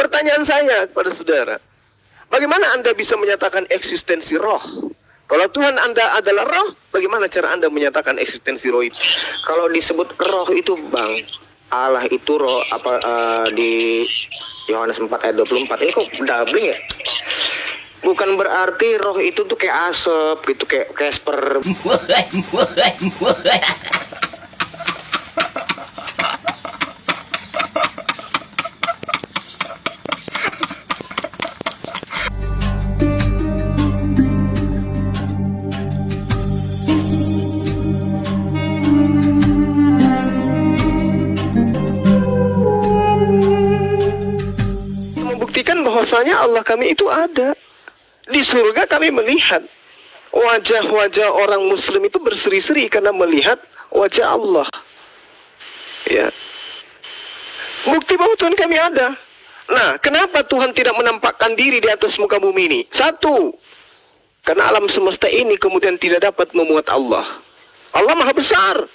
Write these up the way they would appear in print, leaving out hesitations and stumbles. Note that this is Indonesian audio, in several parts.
pertanyaan saya kepada saudara, bagaimana Anda bisa menyatakan eksistensi roh? Kalau Tuhan Anda adalah roh, bagaimana cara Anda menyatakan eksistensi roh itu? Kalau disebut roh itu Bang, Allah itu roh di Yohanes 4 ayat 24. Ini kok doubling ya? Bukan berarti roh itu tuh kayak asap gitu, kayak Casper. Membuktikan bahwasanya Allah kami itu ada. Di surga kami melihat wajah-wajah orang muslim itu berseri-seri karena melihat wajah Allah. Ya. Bukti bahwa Tuhan kami ada. Nah, kenapa Tuhan tidak menampakkan diri di atas muka bumi ini? Satu, karena alam semesta ini kemudian tidak dapat memuat Allah. Allah maha besar.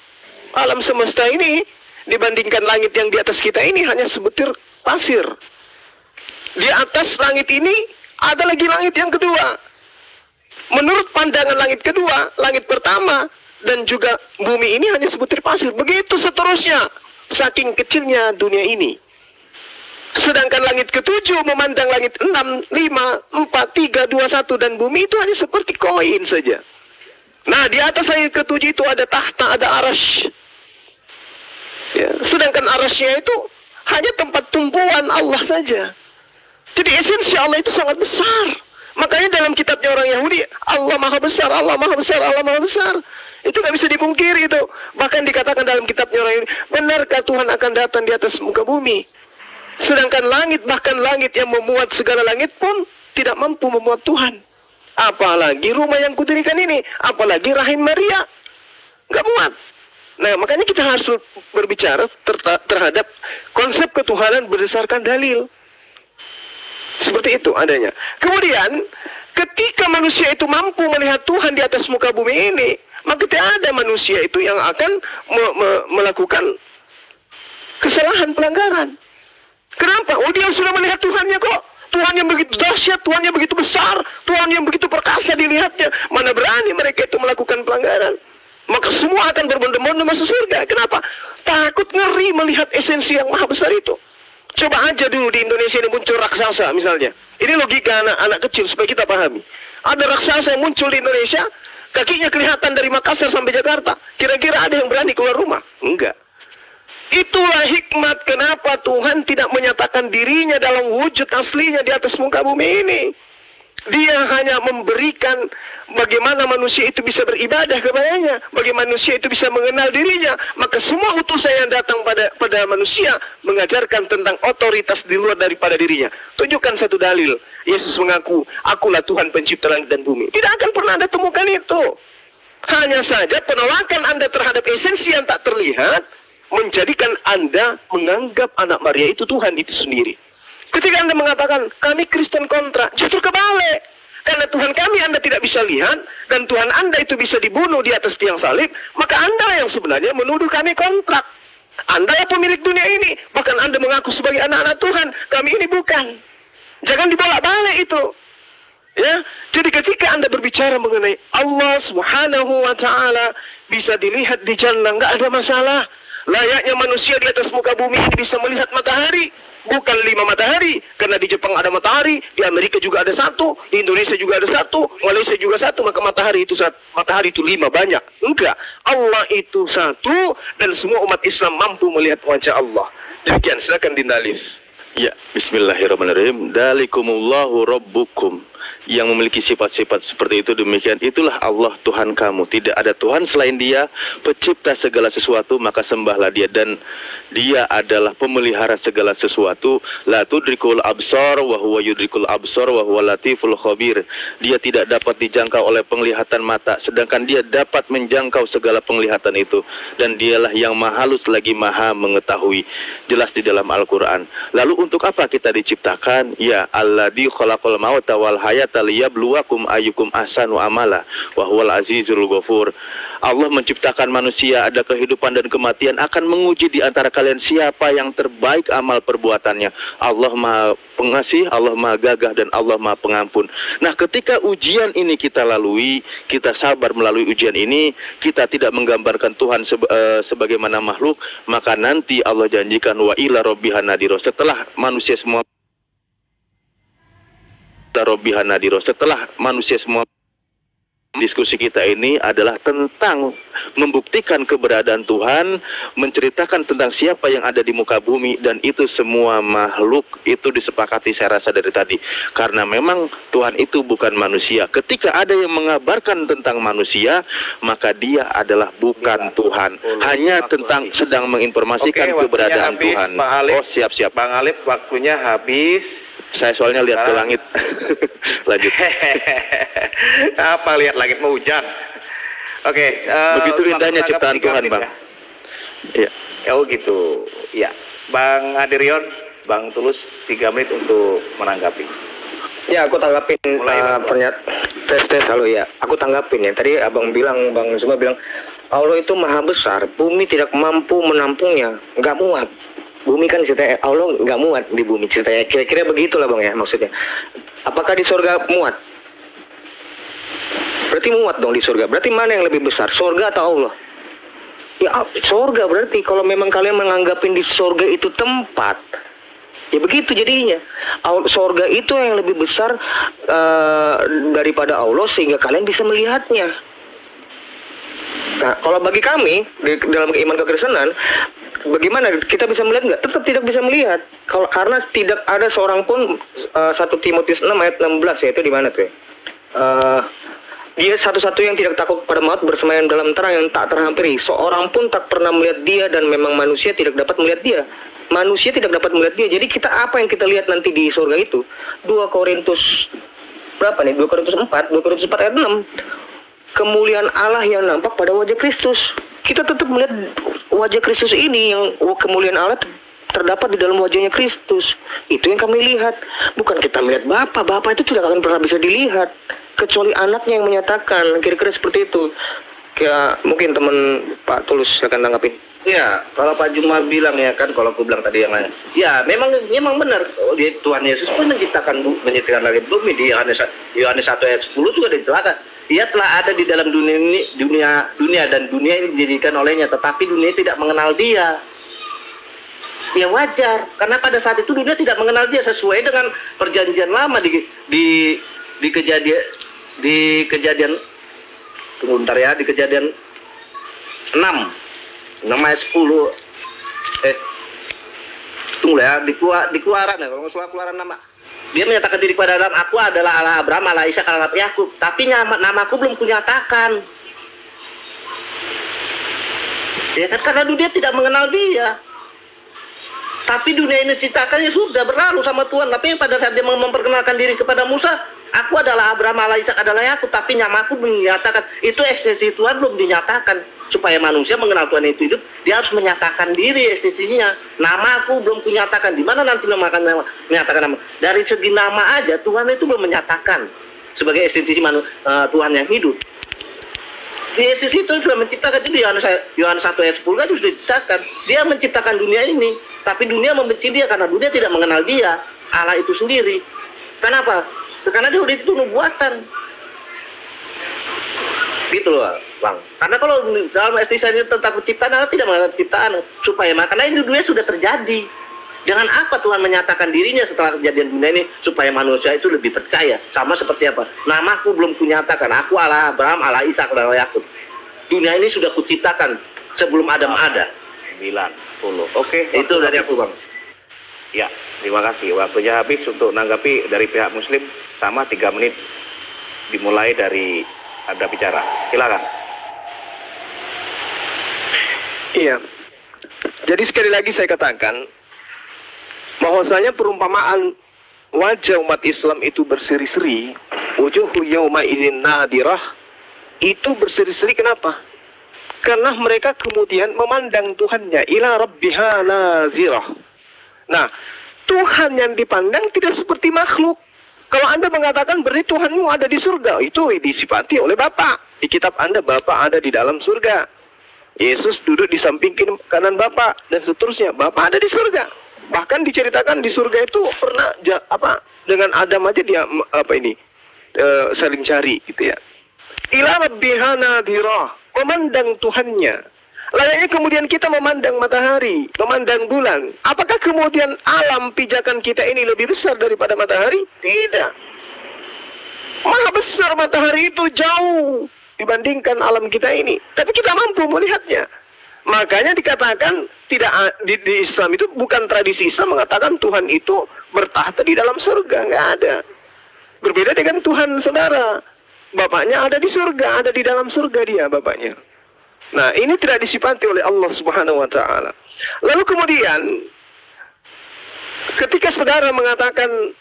Alam semesta ini dibandingkan langit yang di atas kita ini hanya sebutir pasir. Di atas langit ini ada lagi langit yang kedua. Menurut pandangan langit kedua, langit pertama dan juga bumi ini hanya sebutir pasir. Begitu seterusnya, saking kecilnya dunia ini. Sedangkan langit ketujuh memandang langit 6, 5, 4, 3, 2, 1 dan bumi itu hanya seperti koin saja. Nah, di atas langit ketujuh itu ada tahta, ada arash. Ya, sedangkan arashnya itu hanya tempat tumpuan Allah saja. Jadi esensi Allah itu sangat besar. Makanya dalam kitabnya orang Yahudi, Allah maha besar, Allah maha besar, Allah maha besar. Itu gak bisa dipungkiri itu. Bahkan dikatakan dalam kitabnya orang Yahudi, benarkah Tuhan akan datang di atas muka bumi? Sedangkan langit, bahkan langit yang memuat segala langit pun tidak mampu memuat Tuhan. Apalagi rumah yang kudirikan ini, apalagi rahim Maria, gak muat. Nah, makanya kita harus berbicara terhadap konsep ketuhanan berdasarkan dalil. Seperti itu adanya. Kemudian, ketika manusia itu mampu melihat Tuhan di atas muka bumi ini, maka tidak ada manusia itu yang akan melakukan kesalahan, pelanggaran. Kenapa? Oh, dia sudah melihat Tuhannya kok. Tuhan yang begitu dahsyat, Tuhan yang begitu besar, Tuhan yang begitu perkasa dilihatnya. Mana berani mereka itu melakukan pelanggaran. Maka semua akan berbondong-bondong masuk surga. Kenapa? Takut, ngeri melihat esensi yang maha besar itu. Coba aja dulu di Indonesia ini muncul raksasa misalnya. Ini logika anak kecil supaya kita pahami. Ada raksasa yang muncul di Indonesia, kakinya kelihatan dari Makassar sampai Jakarta. Kira-kira ada yang berani keluar rumah? Enggak. Itulah hikmat kenapa Tuhan tidak menyatakan dirinya dalam wujud aslinya di atas muka bumi ini. Dia hanya memberikan bagaimana manusia itu bisa beribadah kepadanya, bagaimana manusia itu bisa mengenal dirinya. Maka semua utusan yang datang pada manusia mengajarkan tentang otoritas di luar daripada dirinya. Tunjukkan satu dalil. Yesus mengaku, akulah Tuhan pencipta langit dan bumi. Tidak akan pernah Anda temukan itu. Hanya saja penolakan Anda terhadap esensi yang tak terlihat menjadikan Anda menganggap anak Maria itu Tuhan itu sendiri. Ketika Anda mengatakan, kami Kristen kontra, justru kebalik. Karena Tuhan kami Anda tidak bisa lihat, dan Tuhan Anda itu bisa dibunuh di atas tiang salib, maka Anda yang sebenarnya menuduh kami kontrak. Anda yang pemilik dunia ini, bahkan Anda mengaku sebagai anak-anak Tuhan, kami ini bukan. Jangan dibolak-balik itu. Ya, jadi ketika Anda berbicara mengenai Allah Subhanahu wa Ta'ala bisa dilihat di jannah, nggak ada masalah. Layaknya manusia di atas muka bumi ini bisa melihat matahari, bukan 5 matahari, karena di Jepang ada matahari, di Amerika juga ada satu, di Indonesia juga ada satu, Malaysia juga satu, maka matahari itu 5 banyak. Enggak, Allah itu satu dan semua umat Islam mampu melihat wajah Allah. Demikian, silakan Dindalif. Ya, bismillahirrahmanirrahim. Dalikumullahu rabbukum. Yang memiliki sifat-sifat seperti itu, demikian itulah Allah Tuhan kamu. Tidak ada Tuhan selain Dia, pencipta segala sesuatu, maka sembahlah Dia, dan Dia adalah pemelihara segala sesuatu. La tudrikul absar wa huwa yudrikul absar wa huwa latiful khabir. Dia tidak dapat dijangkau oleh penglihatan mata, sedangkan Dia dapat menjangkau segala penglihatan itu, dan Dialah yang maha halus lagi maha mengetahui. Jelas di dalam Al-Quran. Lalu untuk apa kita diciptakan? Ya, alladzi khalaqal mauta wal hayata liyabluwakum ayyukum ahsanu amala wa huwal azizul ghafur. Allah menciptakan manusia, ada kehidupan dan kematian, akan menguji di antara kalian siapa yang terbaik amal perbuatannya. Allah Maha Pengasih, Allah Maha Gagah, dan Allah Maha Pengampun. Nah, ketika ujian ini kita lalui, kita sabar melalui ujian ini, kita tidak menggambarkan Tuhan sebagaimana makhluk, maka nanti Allah janjikan wa ila rabbihan nadiro. Setelah manusia semua diskusi kita ini adalah tentang membuktikan keberadaan Tuhan, menceritakan tentang siapa yang ada di muka bumi, dan itu semua makhluk. Itu disepakati saya rasa dari tadi, karena memang Tuhan itu bukan manusia. Ketika ada yang mengabarkan tentang manusia, maka dia adalah bukan Tuhan, hanya tentang sedang menginformasikan keberadaan Tuhan. Oh, siap-siap Bang Alif, waktunya habis. saya soalnya lihat ke langit. Lanjut. Apa lihat langit mau hujan? Oke. Begitu indahnya ciptaan Tuhan, Bang. Iya. Oh gitu. Ya, Bang Adirion, Bang Tulus, 3 menit untuk menanggapi. Ya, aku tanggapin tes halo ya. Aku tanggapin ya. Tadi Abang bilang, Bang Zuma bilang Allah itu maha besar, bumi tidak mampu menampungnya, nggak muat. Bumi kan ceritanya Allah nggak muat di bumi ceritanya. Kira-kira begitulah Bang ya maksudnya. Apakah di surga muat? Berarti muat dong di surga. Berarti mana yang lebih besar, surga atau Allah? Ya surga berarti. Kalau memang kalian menganggapin di surga itu tempat, ya begitu jadinya. Surga itu yang lebih besar daripada Allah sehingga kalian bisa melihatnya. Nah, kalau bagi kami dalam iman kekristenan, bagaimana kita bisa melihat nggak? Tetap tidak bisa melihat. Karena tidak ada seorang pun 1 Timotius 6 ayat 16 ya, itu di mana tuh ya? Dia satu-satu yang tidak takut pada maut, bersemayam dalam terang yang tak terhampiri. Seorang pun tak pernah melihat dia, dan memang manusia tidak dapat melihat dia. Manusia tidak dapat melihat dia. Jadi kita apa yang kita lihat nanti di surga itu? 2 Korintus berapa nih? 2 Korintus 4 ayat 6. Kemuliaan Allah yang nampak pada wajah Kristus. Kita tetap melihat wajah Kristus ini, yang kemuliaan Allah terdapat di dalam wajahnya Kristus. Itu yang kami lihat. Bukan kita melihat Bapa. Bapa itu tidak akan pernah bisa dilihat kecuali anaknya yang menyatakan. Kira-kira seperti itu. Kayak mungkin teman Pak Tulus akan tanggapin. Ya, kalau Pak Juma bilang ya kan, kalau aku bilang tadi yang lain, ya memang benar. Tuhan Yesus pun menciptakan langit bumi. Di Yohanes 1 ayat 10 juga dijelaskan. Ia telah ada di dalam dunia ini, dunia dan dunia ini dijadikan olehnya, tetapi dunia tidak mengenal dia. Ya wajar, karena pada saat itu dunia tidak mengenal dia, sesuai dengan perjanjian lama di kejadian tunggu bentar ya, di kejadian 6 ayat 10 tunggu ya, di Keluaran ya, kalau nggak Keluaran nama. Dia menyatakan diri kepada Adam, aku adalah Allah Abraham, Allah Ishak, Allah Yakub, tapi namaku belum kunyatakan. Ya kan, karena dunia tidak mengenal dia. Tapi dunia ini ciptakan ya sudah berlalu sama Tuhan. Tapi pada saat dia memperkenalkan diri kepada Musa, aku adalah Abraham, Allah Ishak, adalah Yakub, tapi namaku belum dinyatakan. Itu eksistensi Tuhan belum dinyatakan. Supaya manusia mengenal Tuhan itu hidup, dia harus menyatakan diri eksistensinya. Namaku belum kunyatakan. Di mana nanti menyatakan nama? Dari segi nama aja Tuhan itu belum menyatakan sebagai eksistensi Tuhan yang hidup. Yesus itu sudah menciptakan. Jadi Yohanes 1 ayat 10 kan sudah diciptakan. Dia menciptakan dunia ini, tapi dunia membenci dia karena dunia tidak mengenal dia, Allah itu sendiri. Kenapa? Karena dia udah itu nubuatan. Gitu loh, Bang. Karena kalau dalam eksistensi tentang penciptaan, Allah tidak mengenal ciptaan. Supaya makanya ini dunia sudah terjadi. Dengan apa Tuhan menyatakan dirinya setelah kejadian dunia ini, supaya manusia itu lebih percaya. Sama seperti apa? Namaku belum kunyatakan. Aku Allah Abraham, Allah Ishak, Allah Yakub. Dunia ini sudah kuciptakan sebelum Adam ada. 9, 10. Oke, itu dari aku, Bang. Ya, terima kasih. Waktunya habis untuk menanggapi dari pihak Muslim, sama 3 menit dimulai dari Anda bicara. Silakan. Iya. Jadi sekali lagi saya katakan bahwasanya perumpamaan wajah umat Islam itu berseri-seri, wujuhu yauma idzin nadirah, itu berseri-seri kenapa? Karena mereka kemudian memandang Tuhannya, ila rabbiha nazirah. Nah, Tuhan yang dipandang tidak seperti makhluk. Kalau Anda mengatakan berarti Tuhanmu ada di surga, itu disifati oleh Bapa. Di kitab Anda, Bapa ada di dalam surga. Yesus duduk di samping kanan Bapa dan seterusnya. Bapa ada di surga. Bahkan diceritakan di surga itu pernah dengan Adam aja dia saling cari gitu ya. Ila rabbiha nadhirah, memandang Tuhannya. Layaknya kemudian kita memandang matahari, memandang bulan. Apakah kemudian alam pijakan kita ini lebih besar daripada matahari? Tidak. Maha besar matahari itu jauh dibandingkan alam kita ini. Tapi kita mampu melihatnya. Makanya dikatakan tidak di Islam itu bukan tradisi Islam mengatakan Tuhan itu bertahta di dalam surga. Nggak ada. Berbeda dengan Tuhan saudara. Bapaknya ada di surga, ada di dalam surga dia bapaknya. Nah, ini tidak disifati oleh Allah Subhanahu wa taala. Lalu kemudian ketika saudara mengatakan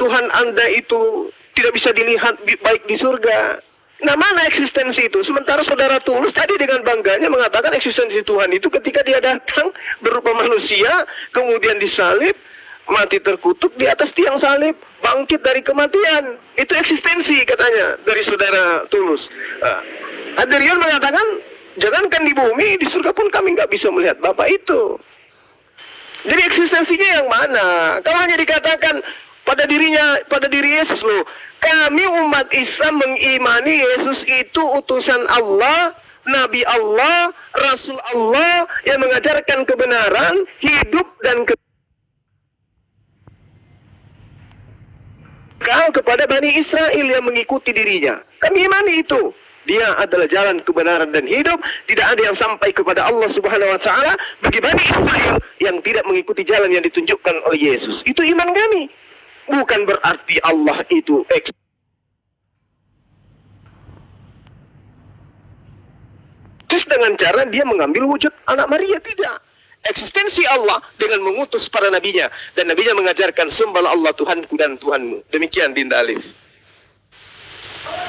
Tuhan Anda itu tidak bisa dilihat baik di surga. Nah, mana eksistensi itu? Sementara saudara Tulus tadi dengan bangganya mengatakan eksistensi Tuhan itu ketika dia datang berupa manusia, kemudian disalib, mati terkutuk di atas tiang salib, bangkit dari kematian. Itu eksistensi katanya dari saudara Tulus. Adrian mengatakan, jangankan di bumi, di surga pun kami nggak bisa melihat Bapak itu. Jadi eksistensinya yang mana? Kalau hanya dikatakan pada diri Yesus loh, kami umat Islam mengimani Yesus itu utusan Allah, Nabi Allah, Rasul Allah yang mengajarkan kebenaran, hidup dan kepada Bani Israel yang mengikuti dirinya. Kami imani itu. Dia adalah jalan kebenaran dan hidup. Tidak ada yang sampai kepada Allah Subhanahu wa taala bagi Bani Israel yang tidak mengikuti jalan yang ditunjukkan oleh Yesus. Itu iman kami. Bukan berarti Allah itu eksis dengan cara dia mengambil wujud anak Maria. Tidak. Eksistensi Allah dengan mengutus para nabinya. Dan nabinya mengajarkan sembahlah Allah Tuhanku dan Tuhanmu. Demikian Dinda Alif.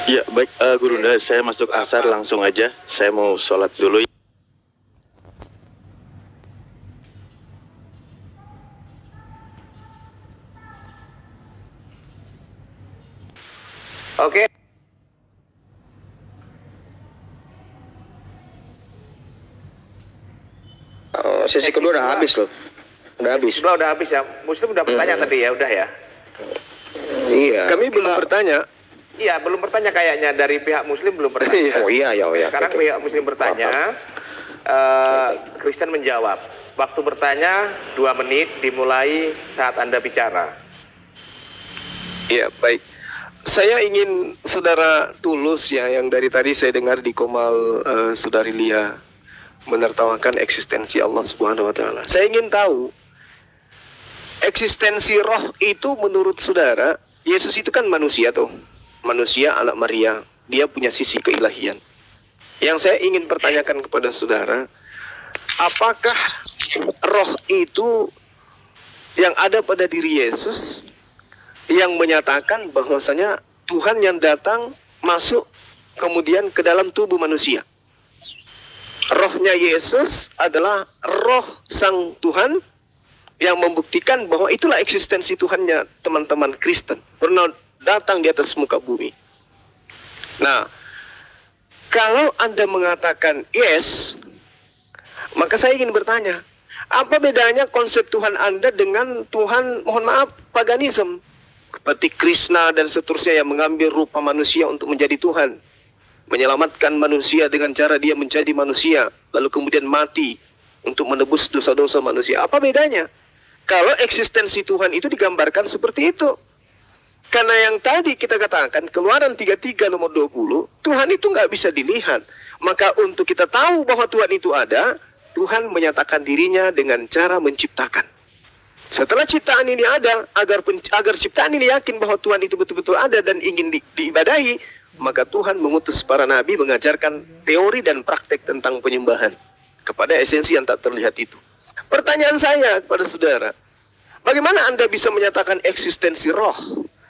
Ya, baik Gurunda, saya masuk asar langsung aja. Saya mau sholat dulu. Oke. Sesi kedua udah habis loh. Udah habis. Udah habis ya. Muslim udah bertanya tadi ya, udah ya. Iya. Kami belum bertanya. Iya, belum bertanya kayaknya dari pihak Muslim belum bertanya. Oh iya. Sekarang pihak Muslim bertanya, Kristen menjawab. Waktu bertanya 2 menit dimulai saat Anda bicara. Iya, baik. Saya ingin saudara Tulus ya, yang dari tadi saya dengar di Komal saudari Lia menertawakan eksistensi Allah Subhanahu wa taala. Saya ingin tahu eksistensi roh itu menurut saudara, Yesus itu kan manusia tuh. Manusia anak Maria, dia punya sisi keilahian. Yang saya ingin pertanyakan kepada saudara, apakah roh itu yang ada pada diri Yesus yang menyatakan bahwasanya Tuhan yang datang masuk kemudian ke dalam tubuh manusia? Rohnya Yesus adalah roh sang Tuhan yang membuktikan bahwa itulah eksistensi Tuhannya teman-teman Kristen. Pernah datang di atas muka bumi. Nah, kalau Anda mengatakan yes, maka saya ingin bertanya, apa bedanya konsep Tuhan Anda dengan Tuhan, mohon maaf, paganisme? Seperti Krishna dan seterusnya yang mengambil rupa manusia untuk menjadi Tuhan. Menyelamatkan manusia dengan cara dia menjadi manusia, lalu kemudian mati untuk menebus dosa-dosa manusia. Apa bedanya? Kalau eksistensi Tuhan itu digambarkan seperti itu. Karena yang tadi kita katakan, Keluaran 33 nomor 20, Tuhan itu nggak bisa dilihat. Maka untuk kita tahu bahwa Tuhan itu ada, Tuhan menyatakan dirinya dengan cara menciptakan. Setelah ciptaan ini ada, agar ciptaan ini yakin bahwa Tuhan itu betul-betul ada dan ingin diibadahi, maka Tuhan mengutus para nabi mengajarkan teori dan praktek tentang penyembahan kepada esensi yang tak terlihat itu. Pertanyaan saya kepada saudara, bagaimana Anda bisa menyatakan eksistensi roh?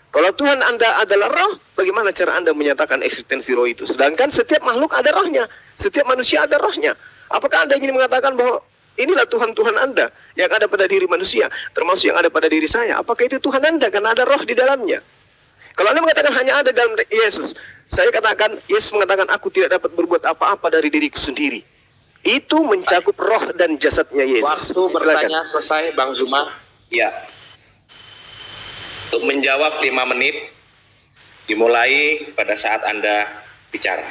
Kalau Tuhan Anda adalah roh, bagaimana cara Anda menyatakan eksistensi roh itu? Sedangkan setiap makhluk ada rohnya, setiap manusia ada rohnya. Apakah Anda ingin mengatakan bahwa inilah Tuhan-Tuhan Anda yang ada pada diri manusia, termasuk yang ada pada diri saya. Apakah itu Tuhan Anda? Karena ada roh di dalamnya. Kalau Anda mengatakan hanya ada dalam Yesus, saya katakan, Yesus mengatakan, aku tidak dapat berbuat apa-apa dari diriku sendiri. Itu mencakup roh dan jasadnya Yesus. Waktu bertanya selesai, Bang Zuma. Ya. Untuk menjawab 5 menit dimulai pada saat Anda bicara.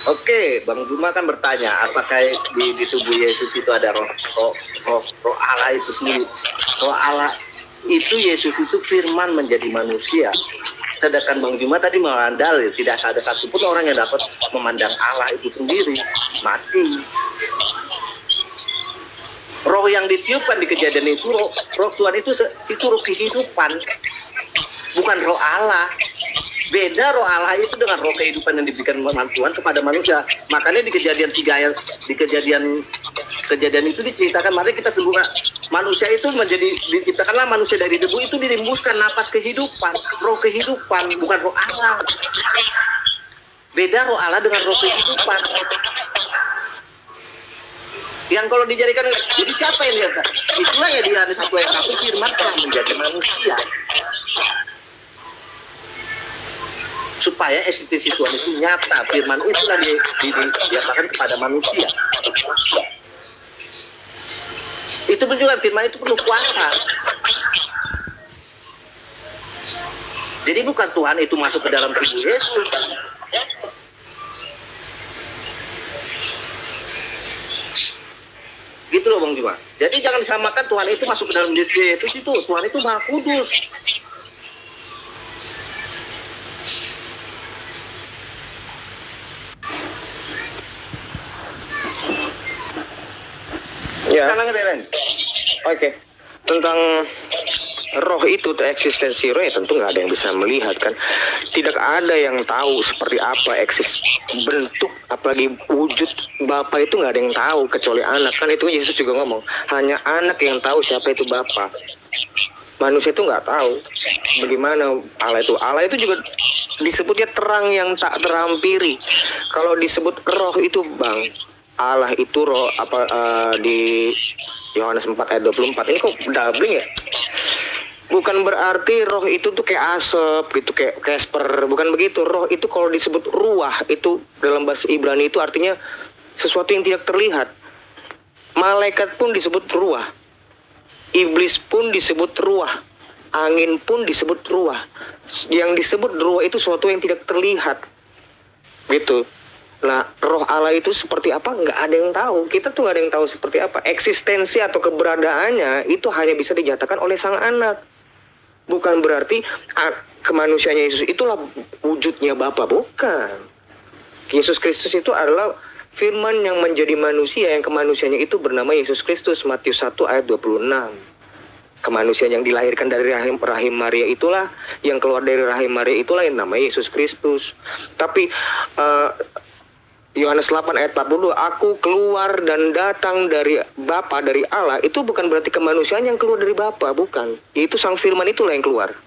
Oke, Bang Zuma kan bertanya, apakah di tubuh Yesus itu ada roh Allah itu sendiri? Roh Allah itu, Yesus itu firman menjadi manusia. Sedangkan Bang Zuma tadi mengandal, tidak ada satupun orang yang dapat memandang Allah itu sendiri, mati. Roh yang ditiupkan di kejadian itu, roh Tuhan itu roh kehidupan, bukan roh Allah. Beda roh Allah itu dengan roh kehidupan yang diberikan Tuhan kepada manusia. Makanya di kejadian 3 ayat, di kejadian itu diceritakan, mari kita sembunyikan manusia itu diciptakanlah manusia dari debu, itu dirimbuskan napas kehidupan, roh kehidupan, bukan roh Allah. Beda roh Allah dengan roh kehidupan. Yang kalau dijadikan, jadi siapa yang lihat? Itulah ya di Yohanes 1 ayat 1, firman telah menjadi manusia. Supaya eksistensi Tuhan itu nyata, firman itulah dinyatakan kepada manusia. Itu pun juga firman itu perlu kuasa. Jadi bukan Tuhan itu masuk ke dalam tubuh Yesus. Gitu loh Bang Juma. Jadi jangan disamakan Tuhan itu masuk ke dalam diri Yesus itu. Tuhan itu Maha Kudus. Ya. Oke. Tentang roh itu, eksistensi roh, ya tentu nggak ada yang bisa melihat kan. Tidak ada yang tahu seperti apa bentuk, apalagi wujud Bapa itu nggak ada yang tahu kecuali anak kan. Itu Yesus juga ngomong, hanya anak yang tahu siapa itu Bapa. Manusia itu nggak tahu bagaimana Allah itu. Allah itu juga disebutnya terang yang tak terampiri. Kalau disebut roh itu Bang, Allah itu roh di Yohanes 4 ayat 24. Ini kok doubling ya? Bukan berarti roh itu tuh kayak asap gitu, kayak Casper, bukan begitu. Roh itu kalau disebut ruah, itu dalam bahasa Ibrani itu artinya sesuatu yang tidak terlihat. Malaikat pun disebut ruah. Iblis pun disebut ruah. Angin pun disebut ruah. Yang disebut ruah itu sesuatu yang tidak terlihat. Gitu. Nah, roh Allah itu seperti apa? Nggak ada yang tahu. Kita tuh nggak ada yang tahu seperti apa. Eksistensi atau keberadaannya itu hanya bisa dinyatakan oleh sang anak. Bukan berarti kemanusiaan Yesus itulah wujudnya Bapa. Bukan. Yesus Kristus itu adalah firman yang menjadi manusia, yang kemanusiaannya itu bernama Yesus Kristus. Matius 1 ayat 26. Kemanusiaan yang dilahirkan dari rahim Maria itulah, yang keluar dari rahim Maria itulah yang namanya Yesus Kristus. Tapi Yohanes 8 ayat 42, aku keluar dan datang dari Bapa, dari Allah, itu bukan berarti kemanusiaan yang keluar dari Bapa, bukan. Itu sang firman itulah yang keluar.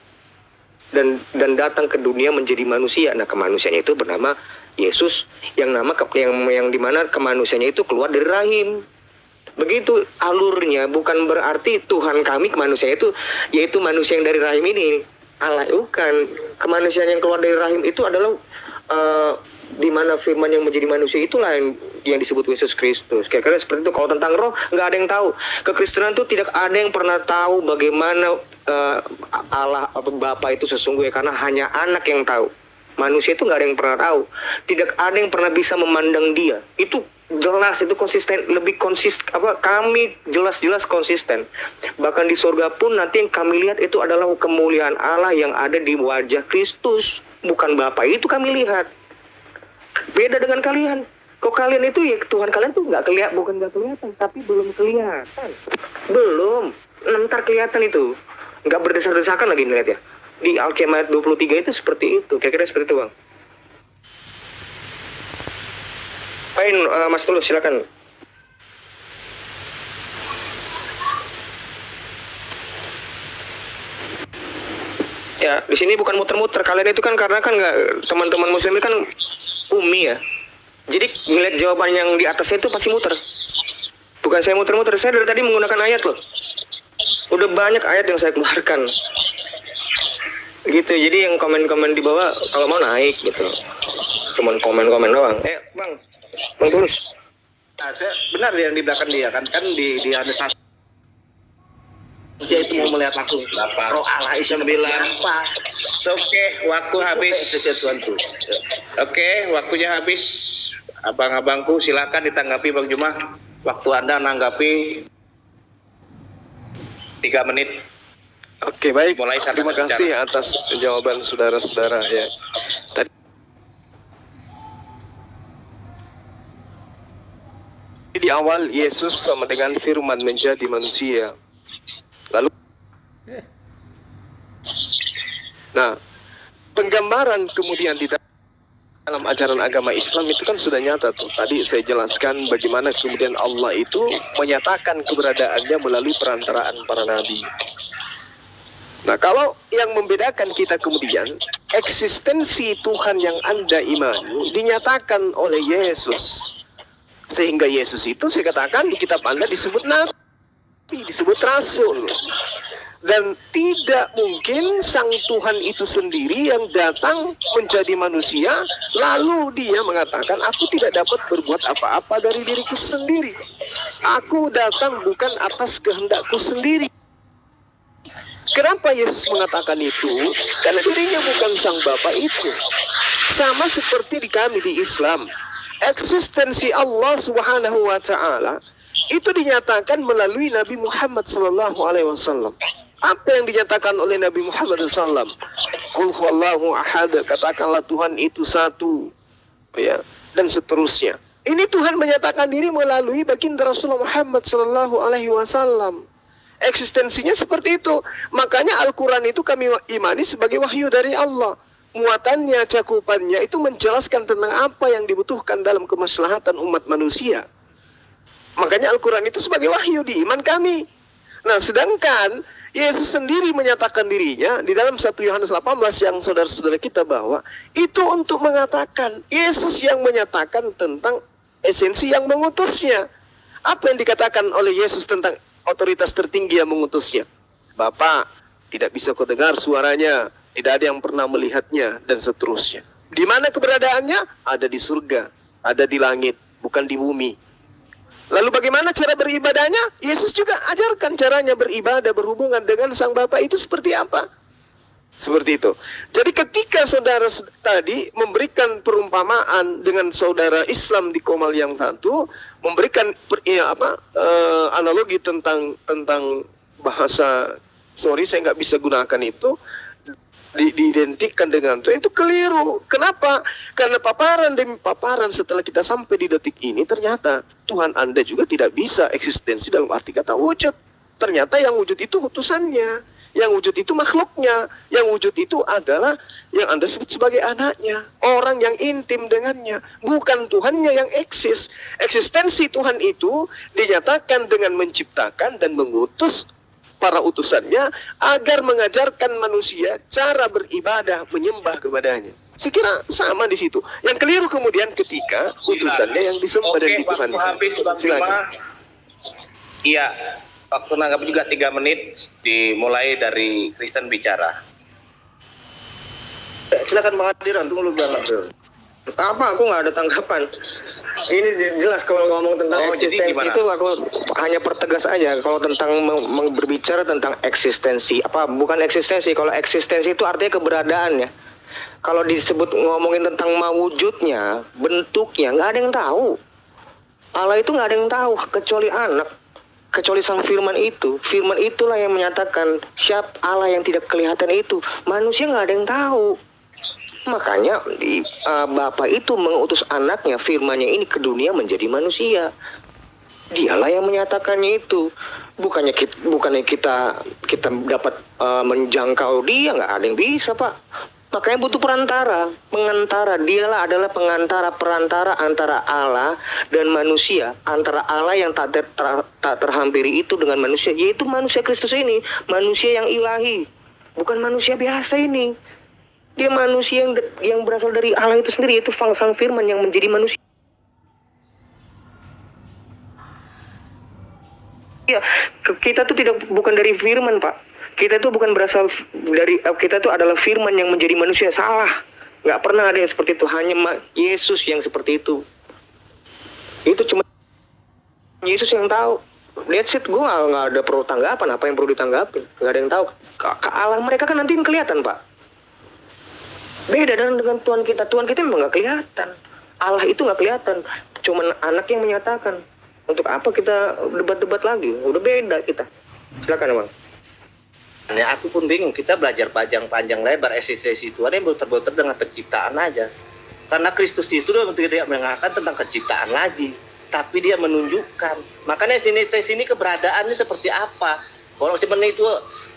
Dan datang ke dunia menjadi manusia. Nah, kemanusiaannya itu bernama Yesus, yang dimana kemanusiaannya itu keluar dari rahim. Begitu alurnya, bukan berarti Tuhan kami kemanusiaan itu, yaitu manusia yang dari rahim ini. Allah, bukan. Kemanusiaan yang keluar dari rahim itu adalah di mana firman yang menjadi manusia itulah yang disebut Yesus Kristus. Kira-kira seperti itu. Kalau tentang roh nggak ada yang tahu. Kekristenan itu tidak ada yang pernah tahu bagaimana Allah Bapa itu sesungguhnya, karena hanya anak yang tahu. Manusia itu nggak ada yang pernah tahu. Tidak ada yang pernah bisa memandang Dia. Itu jelas, itu konsisten, lebih konsisten. Kami jelas-jelas konsisten. Bahkan di surga pun nanti yang kami lihat itu adalah kemuliaan Allah yang ada di wajah Kristus, bukan Bapa itu kami lihat. Beda dengan kalian. Kok kalian itu ya Tuhan kalian tuh bukan nggak kelihatan, tapi belum kelihatan. Belum. Ntar kelihatan itu. Nggak berdesak-desakan lagi ngeliat ya. Di Al-Qiyamah 23 itu seperti itu. Kira-kira seperti itu Bang. Pain Mas Tulus silakan. Ya, di sini bukan muter-muter. Kalian itu kan karena kan nggak, teman-teman muslim ini kan umi ya. Jadi ngeliat jawaban yang di atasnya itu pasti muter. Bukan saya muter-muter, saya dari tadi menggunakan ayat loh. Udah banyak ayat yang saya keluarkan. Gitu, jadi yang komen-komen di bawah kalau mau naik gitu. Cuman komen-komen doang. Bang Tulus. Nah, benar yang di belakang dia kan di ada satu. Dia itu mau melihat langsung. Roh Allah itu apa? Oke, waktu habis. Oke, waktunya habis. Abang-abangku silakan ditanggapi Bang Jumah. Waktu Anda nanggapi 3 menit. Oke, baik. Mulai saat Terima Anda kasih atas jawaban saudara-saudara ya. Tadi di awal Yesus sama dengan firman menjadi manusia. Lalu nah, penggambaran kemudian di dalam ajaran agama Islam itu kan sudah nyata tuh. Tadi saya jelaskan bagaimana kemudian Allah itu menyatakan keberadaannya melalui perantaraan para nabi. Nah, kalau yang membedakan kita kemudian eksistensi Tuhan yang Anda imani dinyatakan oleh Yesus. Sehingga Yesus itu saya katakan di kitab Anda disebut nabi, disebut rasul. Dan tidak mungkin sang Tuhan itu sendiri yang datang menjadi manusia, lalu dia mengatakan, aku tidak dapat berbuat apa-apa dari diriku sendiri. Aku datang bukan atas kehendakku sendiri. Kenapa Yesus mengatakan itu? Karena dirinya bukan sang Bapa itu. Sama seperti di kami di Islam. Eksistensi Allah Subhanahu wa Ta'ala itu dinyatakan melalui Nabi Muhammad SAW. Apa yang dinyatakan oleh Nabi Muhammad SAW? Qul huwallahu ahad, katakanlah Tuhan itu satu, ya, dan seterusnya. Ini Tuhan menyatakan diri melalui baginda Rasulullah Muhammad SAW. Eksistensinya seperti itu. Makanya Al-Quran itu kami imani sebagai wahyu dari Allah. Muatannya, cakupannya itu menjelaskan tentang apa yang dibutuhkan dalam kemaslahatan umat manusia. Makanya Al-Quran itu sebagai wahyu di iman kami. Nah, sedangkan Yesus sendiri menyatakan dirinya di dalam 1 Yohanes 18 yang saudara-saudara kita bawa, itu untuk mengatakan Yesus yang menyatakan tentang esensi yang mengutusnya. Apa yang dikatakan oleh Yesus tentang otoritas tertinggi yang mengutusnya? Bapa, tidak bisa kau dengar suaranya, tidak ada yang pernah melihatnya, dan seterusnya. Di mana keberadaannya? Ada di surga, ada di langit, bukan di bumi. Lalu bagaimana cara beribadahnya? Yesus juga ajarkan caranya beribadah, berhubungan dengan sang Bapa itu seperti apa. Seperti itu. Jadi ketika saudara tadi memberikan perumpamaan dengan saudara Islam di Komal yang satu, memberikan analogi tentang bahasa, sorry saya nggak bisa gunakan itu, diidentikan dengan itu keliru. Kenapa? Karena paparan demi paparan setelah kita sampai di detik ini, ternyata Tuhan Anda juga tidak bisa eksistensi dalam arti kata wujud. Ternyata yang wujud itu utusannya, yang wujud itu makhluknya, yang wujud itu adalah yang Anda sebut sebagai anaknya, orang yang intim dengannya, bukan Tuhannya yang eksis. Eksistensi Tuhan itu dinyatakan dengan menciptakan dan mengutus para utusannya agar mengajarkan manusia cara beribadah, menyembah kepadanya. Saya kira sama di situ. Yang keliru kemudian ketika utusannya yang disembah dan dituhankan. Waktu habis, Bang Jumah. Iya, waktu nanggap juga 3 menit, dimulai dari Kristen bicara. Silakan Bang Adiran, tunggu dulu. Apa, aku nggak ada tanggapan. Ini jelas kalau ngomong tentang eksistensi itu aku hanya pertegas aja. Kalau tentang berbicara tentang eksistensi, bukan eksistensi. Kalau eksistensi itu artinya keberadaannya. Kalau disebut ngomongin tentang mawujudnya, bentuknya, nggak ada yang tahu. Allah itu nggak ada yang tahu kecuali anak, kecuali sang firman itu. Firman itulah yang menyatakan siapa Allah yang tidak kelihatan itu. Manusia nggak ada yang tahu. Makanya Bapa itu mengutus anaknya, firmannya ini ke dunia menjadi manusia. Dialah yang menyatakannya itu. Bukannya kita dapat menjangkau dia, nggak ada yang bisa, Pak. Makanya butuh pengantara. Dialah adalah perantara antara Allah dan manusia, antara Allah yang tak terhampiri itu dengan manusia, yaitu manusia Kristus ini, manusia yang ilahi, bukan manusia biasa ini. Dia manusia yang berasal dari Allah itu sendiri, yaitu sang firman yang menjadi manusia. kita tuh bukan dari firman, Pak. Kita tuh bukan berasal dari, kita tuh adalah firman yang menjadi manusia. Salah. Nggak pernah ada yang seperti itu. Hanya Yesus yang seperti itu. Itu cuma Yesus yang tahu. That's it. Gue nggak ada perlu tanggapan. Apa yang perlu ditanggapin? Nggak ada yang tahu. Allah mereka kan nanti kelihatan, Pak. Beda dengan Tuhan kita. Tuhan kita memang nggak kelihatan. Allah itu nggak kelihatan. Cuman anak yang menyatakan. Untuk apa kita debat-debat lagi? Udah beda kita. Silakan, Bang. Ya, aku pun bingung. Kita belajar panjang lebar eksistensi Tuhan yang betul-betul dengan penciptaan aja. Karena Kristus itu tidak mengatakan tentang kenciptaan lagi, tapi dia menunjukkan. Makanya eksistensi ini keberadaannya seperti apa? Kalau cuma itu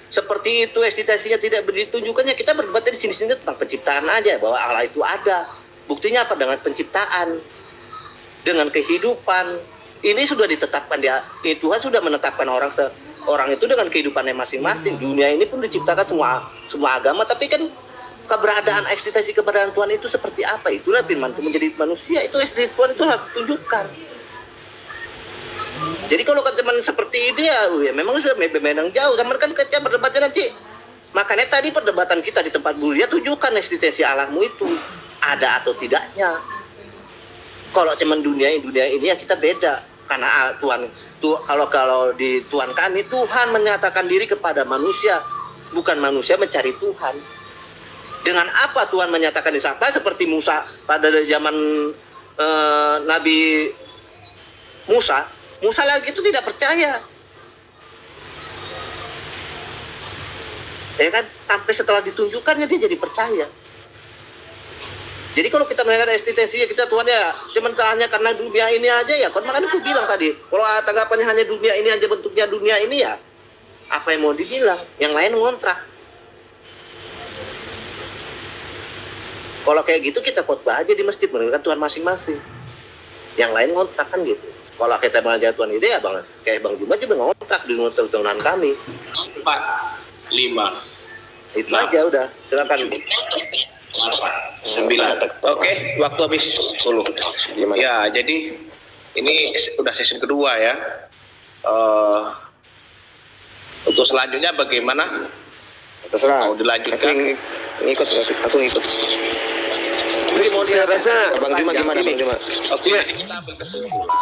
seperti itu eksistensinya tidak ditunjukkannya, kita berdebat di sini tentang penciptaan aja, bahwa Allah itu ada. Buktinya apa? Dengan penciptaan, dengan kehidupan. Ini sudah ditetapkan dia. Tuhan sudah menetapkan orang itu dengan kehidupannya masing-masing. Dunia ini pun diciptakan semua agama, tapi kan keberadaan eksistensi keberadaan Tuhan itu seperti apa? Itulah firman itu menjadi manusia. Itu eksistensi Tuhan itu harus ditunjukkan. Jadi kalau teman seperti itu ya memang sudah memang jauh. Zaman kan kita berdebatnya nanti. Makanya tadi perdebatan kita di tempat bulia, tunjukkan eksistensi Allahmu itu ada atau tidaknya. Kalau cuman dunia ini ya kita beda. Karena kalau di Tuhan kami, Tuhan menyatakan diri kepada manusia, bukan manusia mencari Tuhan. Dengan apa Tuhan menyatakan diri? Sampai seperti Musa pada zaman Nabi Musa lagi itu tidak percaya. Ya kan, sampai setelah ditunjukkannya dia jadi percaya. Jadi kalau kita melihat eksistensinya kita Tuhan ya cuman hanya karena dunia ini aja ya. Kan makanya aku bilang tadi, kalau tanggapannya hanya dunia ini aja, bentuknya dunia ini ya, apa yang mau dibilang? Yang lain ngontrak. Kalau kayak gitu kita khotbah aja di masjid menunjukkan Tuhan masing-masing. Yang lain ngontrak kan gitu. Kalau kita belajar Tuhan itu ya bang, kayak Bang Juma juga ngontrak di Tuhan kami. 4, 5. Itu aja udah. Silakan. 9. Oke, waktu habis 10. Ya, jadi ini udah season kedua ya. Untuk selanjutnya bagaimana? Terserah. Mau dilanjutkan? Aku ngikut. Jadi saya rasa Bang Juma gimana, Bang Juma? Oke, kita ambil kesimpulan.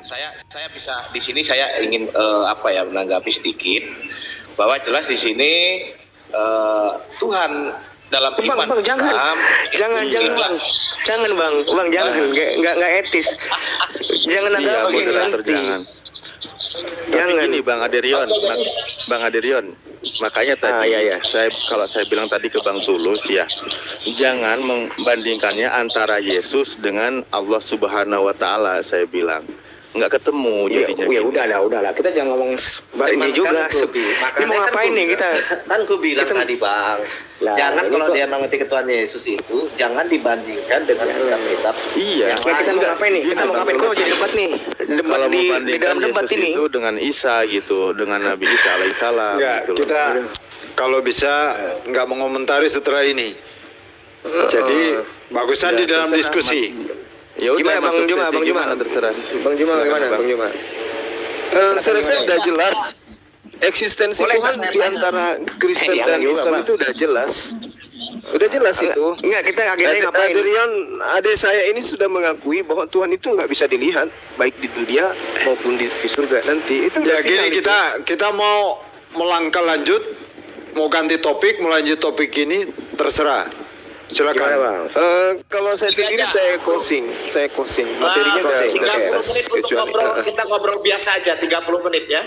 Saya bisa di sini saya ingin menanggapi sedikit bahwa jelas di sini Tuhan dalam iman Bang, jangan Bang, nggak etis. Jangan ada Moderator nanti. jangan. Tapi gini Bang Aderion, makanya tadi kalau saya bilang tadi ke Bang Tulus ya, jangan membandingkannya antara Yesus dengan Allah Subhanahu wa taala, saya bilang. Nggak ketemu jadinya. Ya udahlah. Kita jangan ngomong ini juga. Ini mau ngapain nih kita? Kan ku bilang tadi Bang, jangan kalau dia mengerti ketuaan Yesus itu jangan dibandingkan dengan kitab-kitab. Iya. Kita mau ngapain nih? Kita mau ngapain? Kok jadi debat nih? Kalau Di membandingkan dalam debat Yesus ini. itu dengan Isa gitu, dengan Nabi Isa alaihissalam. Enggak, gitu loh. kita kalau bisa nggak mengomentari setelah ini. Jadi bagusan di dalam terserah, diskusi. Ya udah, Gimana, Bang masuk Juma, sesi Bang Juma? gimana, terserah. Bang Juma Silakan, gimana, Bang. Bang Juma? saya rasa udah jelas eksistensi Tuhan di antara Kristen dan Islam itu udah jelas. Udah jelas itu. Enggak, kita akhirnya ngapain? Adik saya ini sudah mengakui bahwa Tuhan itu nggak bisa dilihat baik di dunia maupun di surga nanti. Itu udah Ya gini, final itu. kita mau melangkah lanjut, mau ganti topik, mau lanjut topik ini terserah. Gimana, Silakan. Bang? Kalau saya sendiri saya closing. Materinya udah 30 menit untuk kecuali. ngobrol, kita ngobrol biasa aja 30 menit ya.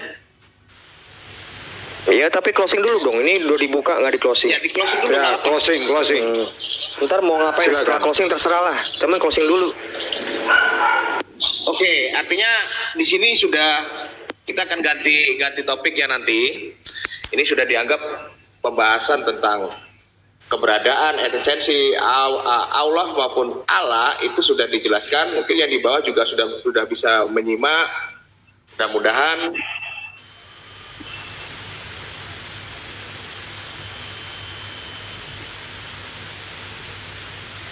Iya, tapi closing dulu dong. Ini udah dibuka nggak di closing? Ya di closing dulu. Ya, closing. Ntar mau ngapain Silakan. setelah closing terserah lah. Cuman closing dulu. Oke, artinya di sini sudah kita akan ganti topik ya nanti. Ini sudah dianggap pembahasan tentang keberadaan eksistensi Allah maupun Allah itu sudah dijelaskan. Mungkin yang di bawah juga sudah bisa menyimak. Mudah-mudahan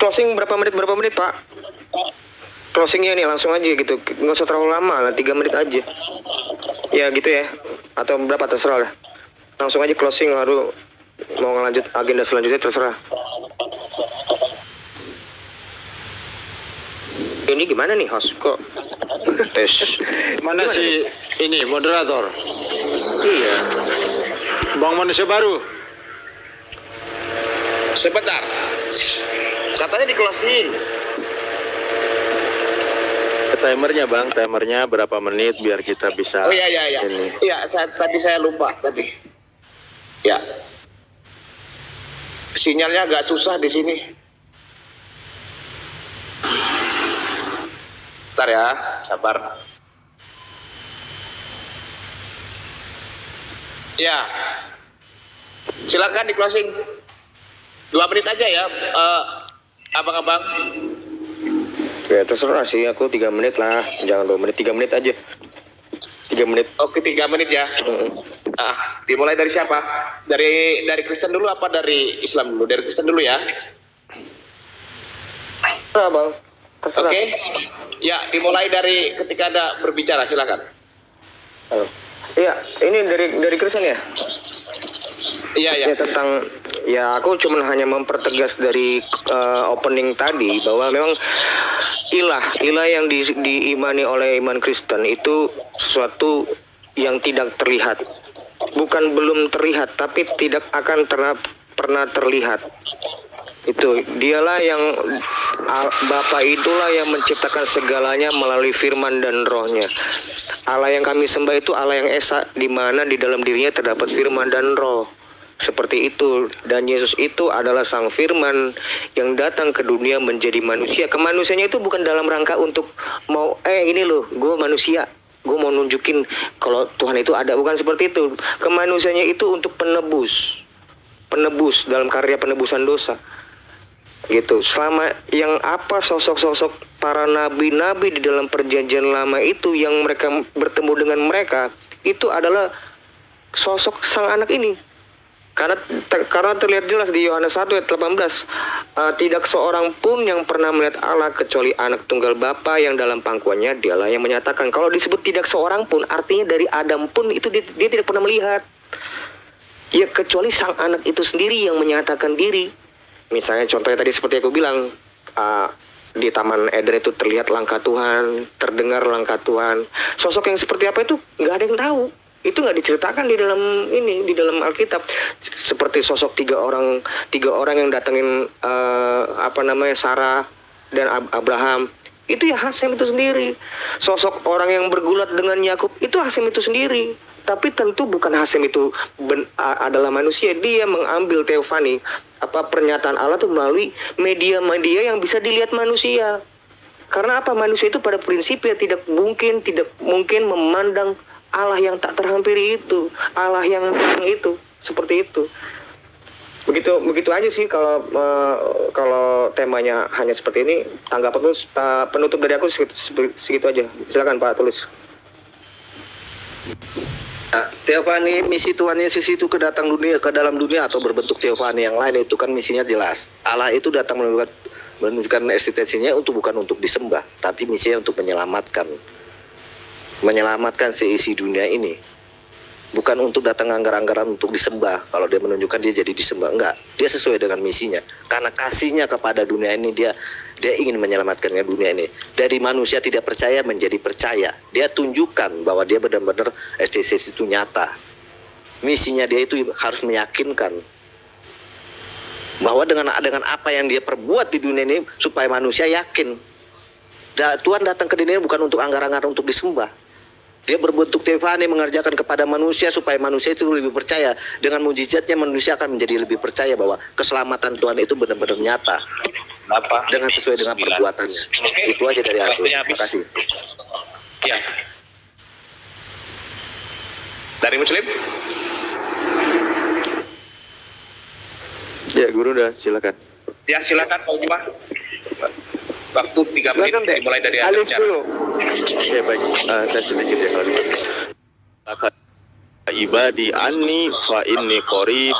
Closing berapa menit Pak? Closingnya nih langsung aja gitu. Nggak usah terlalu lama lah, 3 menit aja. Ya gitu ya. Atau berapa terserah lah. Langsung aja closing lalu mau ngelanjut agenda selanjutnya terserah. Ini gimana nih host kok? Tes. Mana si ini moderator? Iya. Bang manusia baru. Sebentar. Katanya di closing. Timernya bang, timernya berapa menit biar kita bisa. Oh iya. Ini. Iya, tadi saya lupa tadi. Ya. Sinyalnya agak susah di sini. Bentar ya, sabar. Ya. Silakan di closing. 2 menit aja ya, abang-abang. Ya terserah sih, aku 3 menit lah. Jangan 2 menit, 3 menit aja. 3 menit. Oke, 3 menit ya. Dimulai dari siapa? Dari Kristen dulu apa dari Islam dulu? Dari Kristen dulu ya. Terserah bang. Terserah. Oke. Ya, dimulai dari ketika Anda berbicara, silakan. Halo. Iya, ini dari Kristen ya? Iya. Ya tentang ya aku cuma hanya mempertegas dari opening tadi bahwa memang ilah yang diimani oleh iman Kristen itu sesuatu yang tidak terlihat. Bukan belum terlihat, tapi tidak akan pernah terlihat. Itu dialah yang Bapa itulah yang menciptakan segalanya melalui firman dan rohnya. Allah yang kami sembah itu Allah yang esa, di mana di dalam dirinya terdapat firman dan roh. Seperti itu. Dan Yesus itu adalah sang firman yang datang ke dunia menjadi manusia. Kemanusiaannya itu bukan dalam rangka untuk mau ini loh, gue manusia, gue mau nunjukin kalau Tuhan itu ada. Bukan seperti itu. Kemanusiaannya itu untuk penebus dalam karya penebusan dosa. Gitu. Selama yang apa sosok-sosok para nabi-nabi di dalam perjanjian lama itu yang mereka bertemu dengan mereka itu adalah sosok sang anak ini. Karena terlihat jelas di Yohanes 1 ayat 18, tidak seorang pun yang pernah melihat Allah kecuali anak tunggal Bapa yang dalam pangkuannya, dialah yang menyatakan. Kalau disebut tidak seorang pun, artinya dari Adam pun itu dia tidak pernah melihat. Ya kecuali sang anak itu sendiri yang menyatakan diri. Misalnya contohnya tadi seperti aku bilang, di Taman Eden itu terlihat langkah Tuhan, terdengar langkah Tuhan. Sosok yang seperti apa itu nggak ada yang tahu. Itu nggak diceritakan di dalam Alkitab. Seperti sosok tiga orang yang datengin Sarah dan Abraham. Itu ya Hasem itu sendiri. Sosok orang yang bergulat dengan Yakub itu Hasem itu sendiri. Tapi tentu bukan Hasem itu adalah manusia. Dia mengambil teofani, pernyataan Allah itu melalui media-media yang bisa dilihat manusia. Karena apa? Manusia itu pada prinsipnya tidak mungkin memandang Allah yang tak terhampiri itu, Allah yang itu, seperti itu. Begitu aja sih kalau temanya hanya seperti ini. Tanggapan penutup dari aku segitu aja. Silakan Pak tulis. Teofani, misi Tuhan Yesus itu kedatang ke dalam dunia atau berbentuk teofani yang lain itu kan misinya jelas. Allah itu datang menunjukkan eksistensinya bukan untuk disembah, tapi misinya untuk menyelamatkan seisi dunia ini. Bukan untuk datang anggar-anggaran untuk disembah. Kalau dia menunjukkan dia jadi disembah, enggak. Dia sesuai dengan misinya. Karena kasihnya kepada dunia ini dia ingin menyelamatkan dunia ini. Dari manusia tidak percaya menjadi percaya. Dia tunjukkan bahwa dia benar-benar eksistensi itu nyata. Misinya dia itu harus meyakinkan bahwa dengan apa yang dia perbuat di dunia ini supaya manusia yakin. Tuhan datang ke dunia ini bukan untuk anggar-anggaran untuk disembah. Dia berbentuk teofani mengerjakan kepada manusia supaya manusia itu lebih percaya. Dengan mujizatnya manusia akan menjadi lebih percaya bahwa keselamatan Tuhan itu benar-benar nyata. Dengan sesuai dengan perbuatannya. Itu aja dari aku. Terima kasih. Ya. Dari Muslim? Ya guru udah silakan. Ya silakan Pak Ujimah. Waktu 3 menit dimulai dari Anda Alif bicara. dulu. Oke baik, saya sedikit ya kalau gitu. ibadi anni fa inni qarib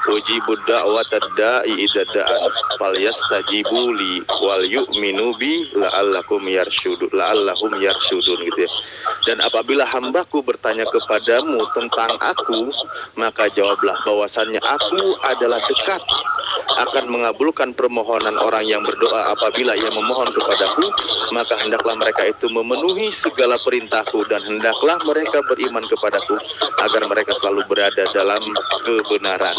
ujibud da'watad da'i idza da'an falyastajibu li wal yu'minu bi la'allahum yarsyudun gitu ya. Dan apabila hambaku bertanya kepadamu tentang aku, maka jawablah bahwasannya aku adalah dekat akan mengabulkan permohonan orang yang berdoa. Apabila ia memohon kepadaku, maka hendaklah mereka itu memenuhi segala perintahku, dan hendaklah mereka beriman kepadaku agar mereka selalu berada dalam kebenaran.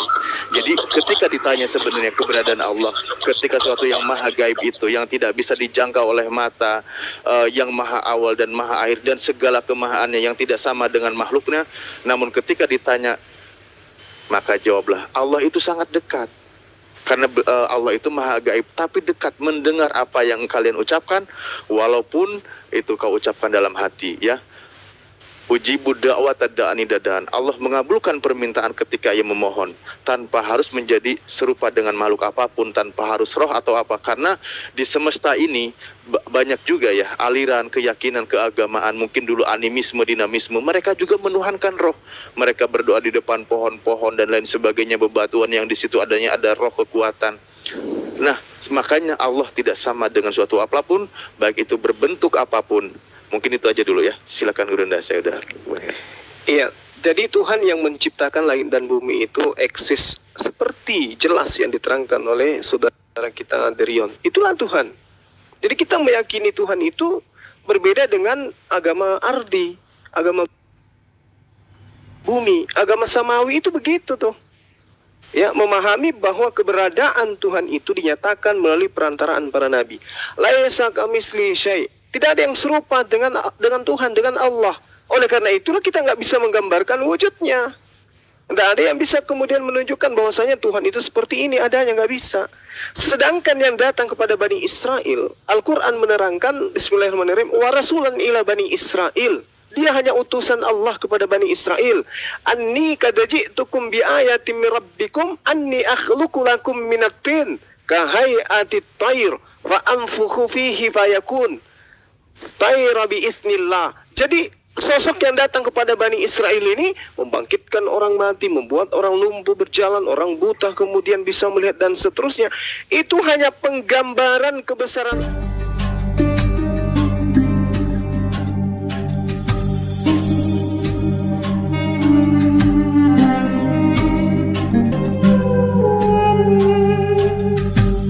Jadi ketika ditanya sebenarnya keberadaan Allah, ketika suatu yang maha gaib itu, yang tidak bisa dijangkau oleh mata, yang maha awal dan maha akhir, dan segala kemahaannya yang tidak sama dengan makhluknya, namun ketika ditanya, maka jawablah Allah itu sangat dekat. Karena Allah itu maha gaib, tapi dekat mendengar apa yang kalian ucapkan, walaupun itu kau ucapkan dalam hati, ya. Ujibud da'watad da'ani dadan. Allah mengabulkan permintaan ketika ia memohon, tanpa harus menjadi serupa dengan makhluk apapun, tanpa harus roh atau apa. Karena di semesta ini banyak juga ya aliran, keyakinan, keagamaan, mungkin dulu animisme, dinamisme, mereka juga menuhankan roh. Mereka berdoa di depan pohon-pohon dan lain sebagainya, bebatuan yang di situ adanya ada roh kekuatan. Nah, makanya Allah tidak sama dengan suatu apapun, baik itu berbentuk apapun. Mungkin itu aja dulu ya. Silakan Guru Nda, saya udah. Iya, jadi Tuhan yang menciptakan langit dan bumi itu eksis seperti jelas yang diterangkan oleh saudara kita Derion. Itulah Tuhan. Jadi kita meyakini Tuhan itu berbeda dengan agama ardi, agama bumi, agama samawi itu begitu tuh. Ya, memahami bahwa keberadaan Tuhan itu dinyatakan melalui perantaraan para nabi. Laisa kamitslihi syai'. Tidak ada yang serupa dengan Tuhan, dengan Allah. Oleh karena itulah kita nggak bisa menggambarkan wujudnya. Tidak ada yang bisa kemudian menunjukkan bahwasanya Tuhan itu seperti ini, adanya, nggak bisa. Sedangkan yang datang kepada Bani Israel, Al-Quran menerangkan, Bismillahirrahmanirrahim, wa rasulan ila Bani Israel. Dia hanya utusan Allah kepada Bani Israel. Anni qad ji'tukum bi ayatin min rabbikum anni akhluqu lakum minat tin ka hay'atit tayr fa anfukhu fihi fayakun tayra bi idznillah. Jadi sosok yang datang kepada Bani Israel ini membangkitkan orang mati, membuat orang lumpuh berjalan, orang buta kemudian bisa melihat dan seterusnya. Itu hanya penggambaran kebesaran